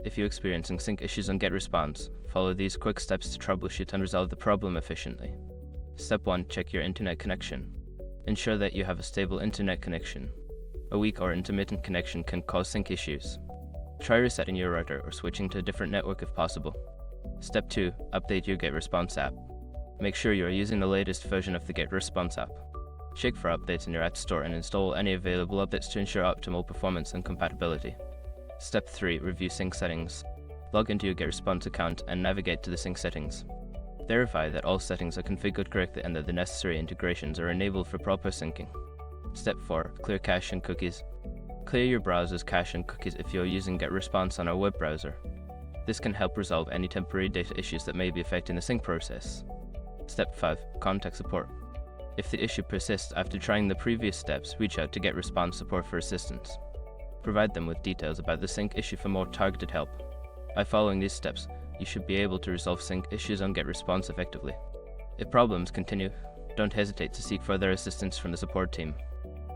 If you're experiencing sync issues on GetResponse, follow these quick steps to troubleshoot and resolve the problem efficiently. Step 1. Check your internet connection. Ensure that you have a stable internet connection. A weak or intermittent connection can cause sync issues. Try resetting your router or switching to a different network if possible. Step 2. Update your GetResponse app. Make sure you are using the latest version of the GetResponse app. Check for updates in your app store and install any available updates to ensure optimal performance and compatibility. Step 3. Review sync settings. Log into your GetResponse account and navigate to the sync settings. Verify that all settings are configured correctly and that the necessary integrations are enabled for proper syncing. Step 4. Clear cache and cookies. Clear your browser's cache and cookies if you are using GetResponse on a web browser. This can help resolve any temporary data issues that may be affecting the sync process. Step 5. Contact support. If the issue persists after trying the previous steps, reach out to GetResponse support for assistance. Provide them with details about the sync issue for more targeted help. By following these steps, you should be able to resolve sync issues on GetResponse effectively. If problems continue, don't hesitate to seek further assistance from the support team.